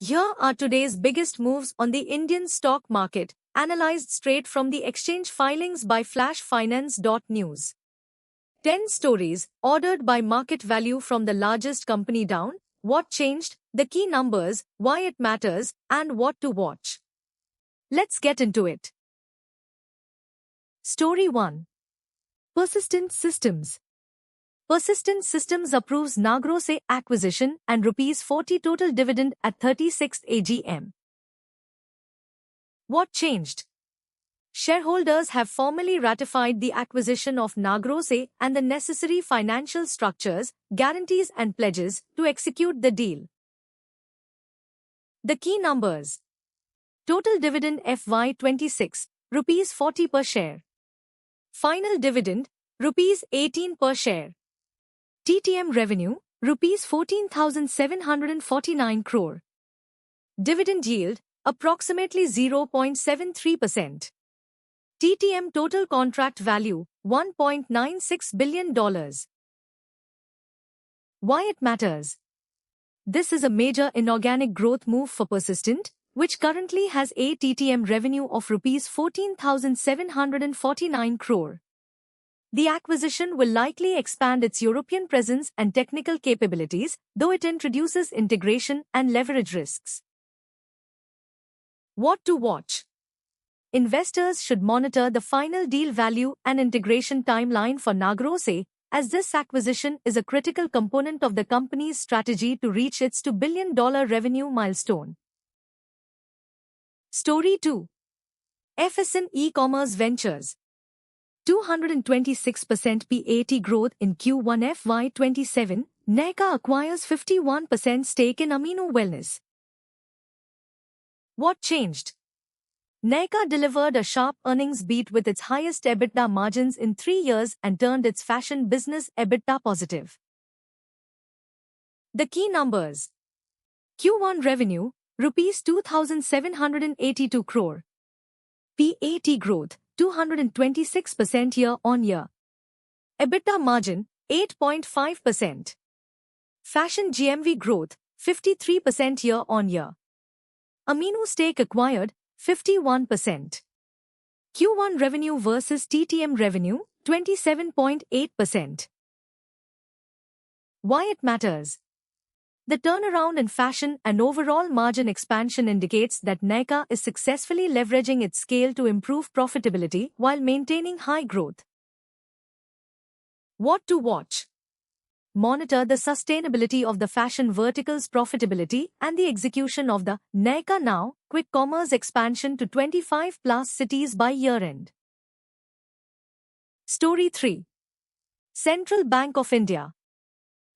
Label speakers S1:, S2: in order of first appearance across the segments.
S1: Here are today's biggest moves on the Indian stock market, analyzed straight from the exchange filings by flashfinance.news. 10 stories, ordered by market value from the largest company down, what changed, the key numbers, why it matters, and what to watch. Let's get into it. Story 1. Persistent Systems. Persistent Systems approves Nagrose acquisition and ₹40 total dividend at 36th AGM. What changed? Shareholders have formally ratified the acquisition of Nagrose and the necessary financial structures, guarantees and pledges to execute the deal. The key numbers. Total dividend FY26, ₹40 per share. Final dividend, ₹18 per share. TTM revenue, ₹14,749 crore. Dividend yield, approximately 0.73%. TTM total contract value, $1.96 billion. Why it matters? This is a major inorganic growth move for Persistent, which currently has a TTM revenue of ₹14,749 crore. The acquisition will likely expand its European presence and technical capabilities, though it introduces integration and leverage risks. What to watch? Investors should monitor the final deal value and integration timeline for Nagrose, as this acquisition is a critical component of the company's strategy to reach its $2 billion revenue milestone. Story 2. FSN E-Commerce Ventures. 226% PAT growth in Q1 FY27, Nykaa acquires 51% stake in Amino Wellness. What changed? Nykaa delivered a sharp earnings beat with its highest EBITDA margins in 3 years and turned its fashion business EBITDA positive. The key numbers. Q1 revenue, ₹2,782 crore. PAT growth, 226% year-on-year. EBITDA margin, 8.5%. Fashion GMV growth, 53% year-on-year. Amino stake acquired, 51%. Q1 revenue versus TTM revenue, 27.8%. Why it matters? The turnaround in fashion and overall margin expansion indicates that Nykaa is successfully leveraging its scale to improve profitability while maintaining high growth. What to watch? Monitor the sustainability of the fashion vertical's profitability and the execution of the Nykaa Now quick commerce expansion to 25+ cities by year-end. Story 3. Central Bank of India.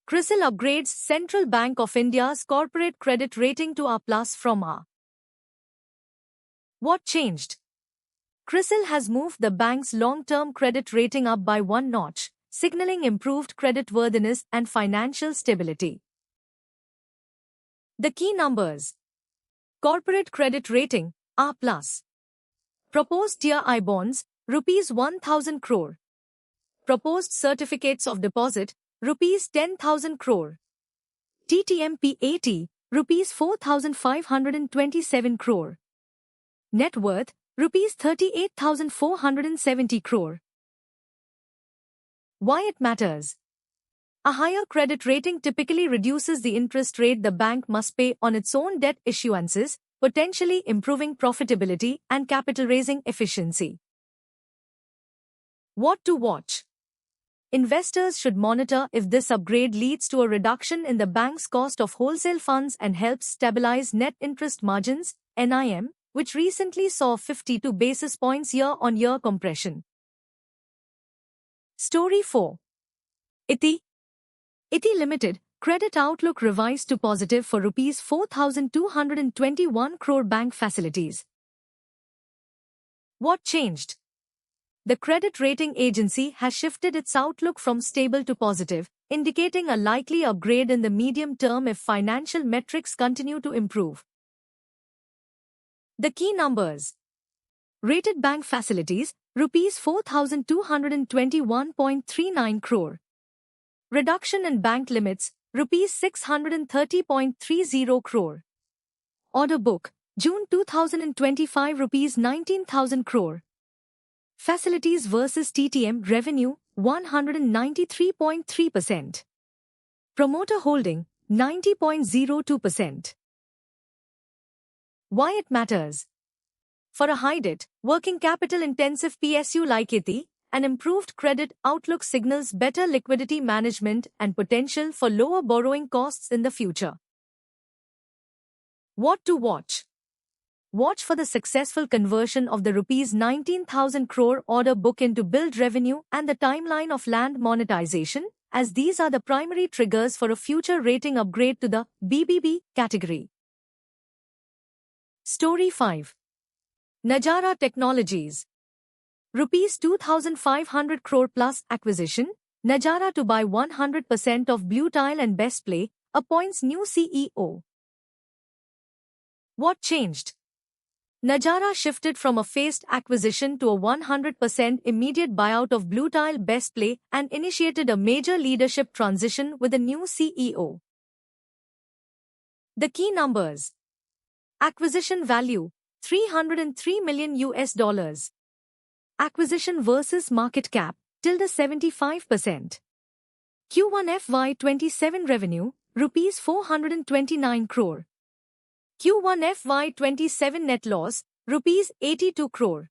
S1: CRISIL upgrades Central Bank of India's corporate credit rating to A+ from A. What changed? CRISIL has moved the bank's long-term credit rating up by 1 notch, signaling improved creditworthiness and financial stability. The key numbers. Corporate credit rating, A+. Proposed Tier I bonds, ₹1,000 crore. Proposed certificates of deposit, ₹10,000 crore. TTM PAT, ₹4,527 crore. Net worth, ₹38,470 crore. Why it matters? A higher credit rating typically reduces the interest rate the bank must pay on its own debt issuances, potentially improving profitability and capital raising efficiency. What to watch? Investors should monitor if this upgrade leads to a reduction in the bank's cost of wholesale funds and helps stabilize net interest margins, NIM, which recently saw 52 basis points year-on-year compression. Story 4. ITI Limited, credit outlook revised to positive for ₹4,221 crore bank facilities. What changed? The credit rating agency has shifted its outlook from stable to positive, indicating a likely upgrade in the medium term if financial metrics continue to improve. The key numbers. Rated bank facilities, ₹4,221.39 crore. Reduction in bank limits, ₹630.30 crore. Order book, June 2025 Rs 19,000 crore. Facilities versus TTM revenue, 193.3%. Promoter holding, 90.02%. Why it matters? For a high-debt, working capital-intensive PSU like ITI, an improved credit outlook signals better liquidity management and potential for lower borrowing costs in the future. What to watch? Watch for the successful conversion of the Rs 19,000 crore order book into billed revenue and the timeline of land monetization, as these are the primary triggers for a future rating upgrade to the BBB category. Story 5. Najara Technologies. Rs 2,500 crore plus acquisition, Najara to buy 100% of Bluetile and Bestplay, appoints new CEO. What changed? Najara shifted from a phased acquisition to a 100% immediate buyout of Bluetile Bestplay and initiated a major leadership transition with a new CEO. The key numbers. Acquisition value, $303 million. Acquisition versus market cap, ~75%. Q1 FY27 revenue, Rs 429 crore. Q1 FY27 net loss, Rs 82 crore.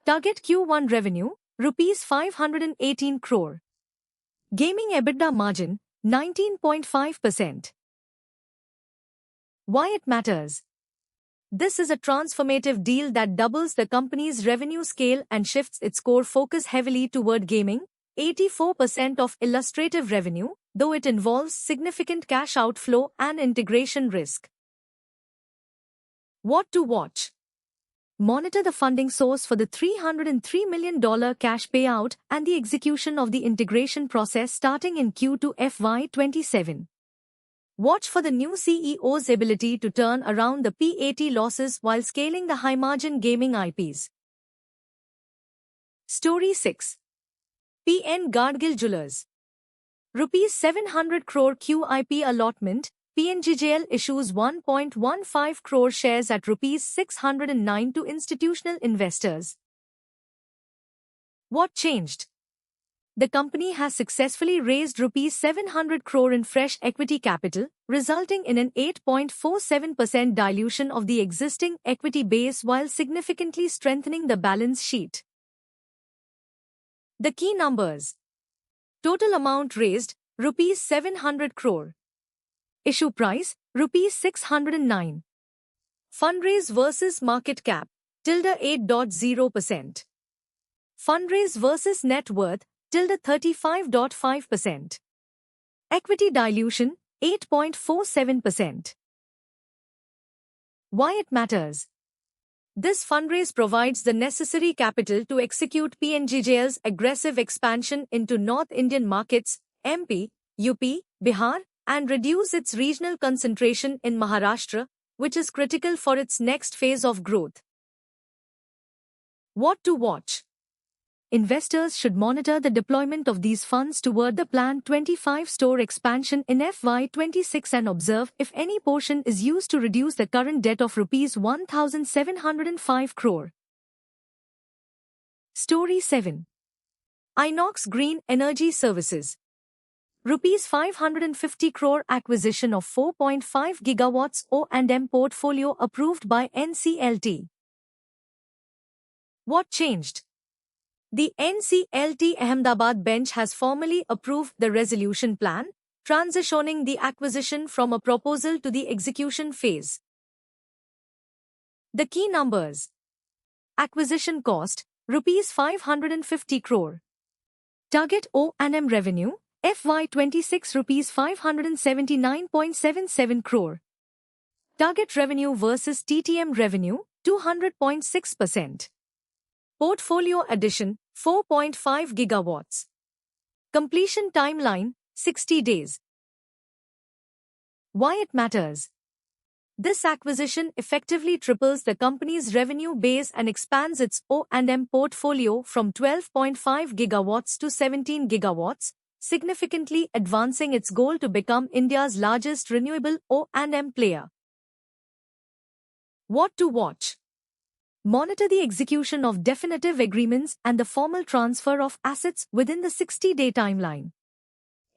S1: Target Q1 revenue, Rs 518 crore. Gaming EBITDA margin, 19.5%. Why it matters? This is a transformative deal that doubles the company's revenue scale and shifts its core focus heavily toward gaming, 84% of illustrative revenue, though it involves significant cash outflow and integration risk. What to watch? Monitor the funding source for the $303 million cash payout and the execution of the integration process starting in Q2 FY27. Watch for the new CEO's ability to turn around the PAT losses while scaling the high-margin gaming IPs. Story 6. PN Gadgil Jewellers. Rs 700 crore QIP allotment, PNGJL issues 1.15 crore shares at Rs 609 to institutional investors. What changed? The company has successfully raised Rs 700 crore in fresh equity capital, resulting in an 8.47% dilution of the existing equity base while significantly strengthening the balance sheet. The key numbers. Total amount raised, Rs 700 crore. Issue price, Rs 609. Fundraise versus market cap, ~8.0%. Fundraise versus net worth, ~35.5%. Equity dilution, 8.47%. Why it matters? This fundraise provides the necessary capital to execute PNGJL's aggressive expansion into North Indian markets, MP, UP, Bihar, and reduce its regional concentration in Maharashtra, which is critical for its next phase of growth. What to watch? Investors should monitor the deployment of these funds toward the planned 25-store expansion in FY26 and observe if any portion is used to reduce the current debt of Rs 1,705 crore. Story 7. Inox Green Energy Services. Rs 550 crore acquisition of 4.5 gigawatts O&M portfolio approved by NCLT. What changed? The NCLT Ahmedabad bench has formally approved the resolution plan, transitioning the acquisition from a proposal to the execution phase. The key numbers. Acquisition cost, Rs 550 crore. Target O&M revenue, FY26 Rs 579.77 crore. Target revenue versus TTM revenue, 200.6%. Portfolio addition, 4.5 gigawatts. Completion timeline, 60 days. Why it matters? This acquisition effectively triples the company's revenue base and expands its O&M portfolio from 12.5 gigawatts to 17 gigawatts, significantly advancing its goal to become India's largest renewable O&M player. What to watch? Monitor the execution of definitive agreements and the formal transfer of assets within the 60-day timeline.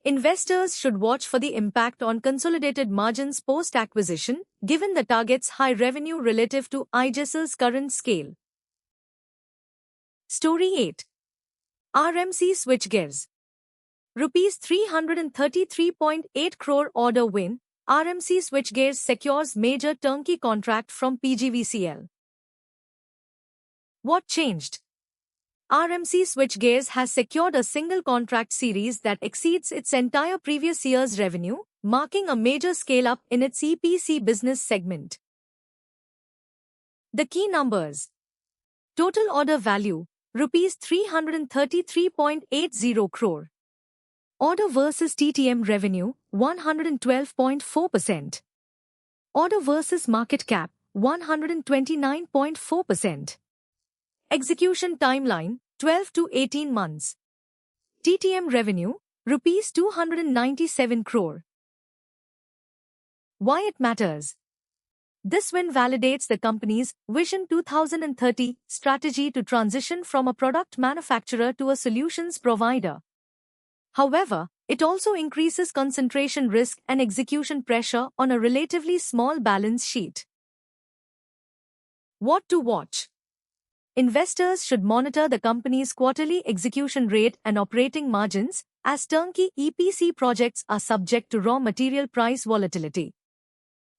S1: Investors should watch for the impact on consolidated margins post-acquisition, given the target's high revenue relative to IGS's current scale. Story 8. RMC Switchgears. Rupees 333.8 crore order win. RMC Switchgears secures major turnkey contract from PGVCL. What changed? RMC Switchgears has secured a single contract series that exceeds its entire previous year's revenue, marking a major scale-up in its EPC business segment. The key numbers. Total order value, Rs 333.80 crore. Order versus TTM revenue, 112.4%. Order versus market cap, 129.4%. Execution timeline, 12 to 18 months. TTM revenue, Rs 297 crore. Why it matters? This win validates the company's Vision 2030 strategy to transition from a product manufacturer to a solutions provider. However, it also increases concentration risk and execution pressure on a relatively small balance sheet. What to watch? Investors should monitor the company's quarterly execution rate and operating margins, as turnkey EPC projects are subject to raw material price volatility.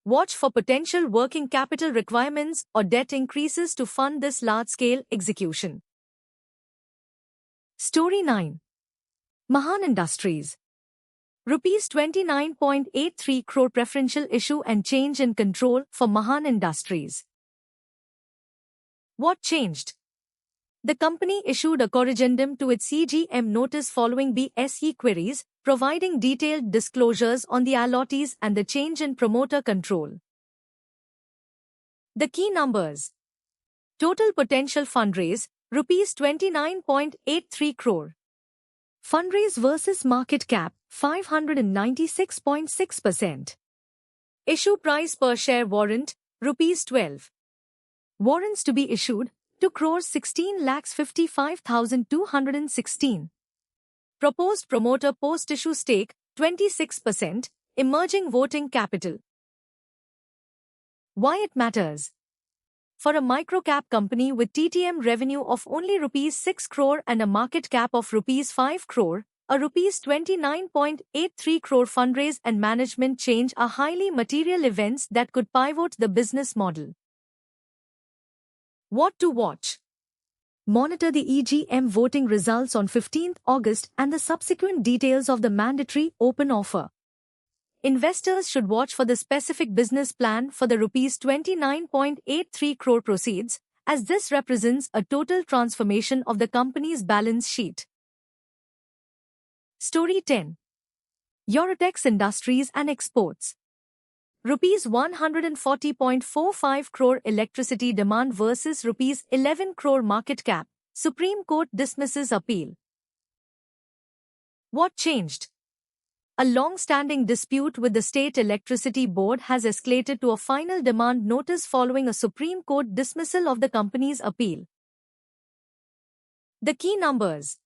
S1: Watch for potential working capital requirements or debt increases to fund this large-scale execution. Story 9. Mahan Industries. Rupees 29.83 crore preferential issue and change in control for Mahan Industries. What changed? The company issued a corrigendum to its CGM notice following BSE queries, providing detailed disclosures on the allottees and the change in promoter control. The key numbers. Total potential fundraise, Rs 29.83 crore. Fundraise versus market cap, 596.6%. Issue price per share warrant, Rs 12. Warrants to be issued, 2,16,55,216. Proposed promoter post-issue stake, 26%, emerging voting capital. Why it matters? For a microcap company with TTM revenue of only Rs 6 crore and a market cap of Rs 5 crore, a Rs 29.83 crore fundraise and management change are highly material events that could pivot the business model. What to watch? Monitor the EGM voting results on 15th August and the subsequent details of the mandatory open offer. Investors should watch for the specific business plan for the Rs 29.83 crore proceeds, as this represents a total transformation of the company's balance sheet. Story 10. Eurotex Industries and Exports. Rs 140.45 crore electricity demand versus Rs 11 crore market cap. Supreme Court dismisses appeal. What changed? A long-standing dispute with the State Electricity Board has escalated to a final demand notice following a Supreme Court dismissal of the company's appeal. The key numbers.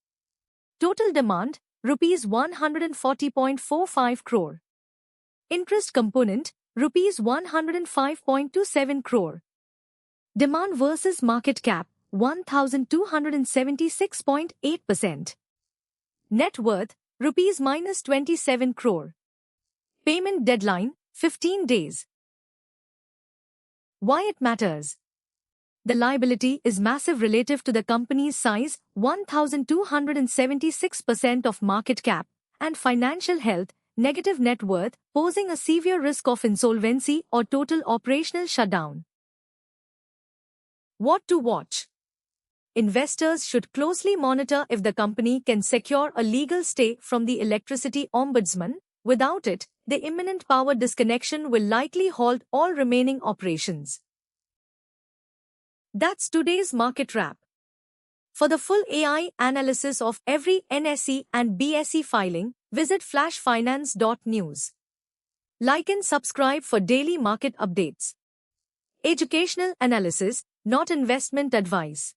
S1: Total demand, Rs 140.45 crore. Interest component, Rs 105.27 crore. Demand versus market cap, 1,276.8%. Net worth, Rs minus 27 crore. Payment deadline, 15 days. Why it matters? The liability is massive relative to the company's size, 1,276% of market cap, and financial health, negative net worth, posing a severe risk of insolvency or total operational shutdown. What to watch? Investors should closely monitor if the company can secure a legal stay from the Electricity Ombudsman. Without it, the imminent power disconnection will likely halt all remaining operations. That's today's market wrap. For the full AI analysis of every NSE and BSE filing, visit flashfinance.news. Like and subscribe for daily market updates. Educational analysis, not investment advice.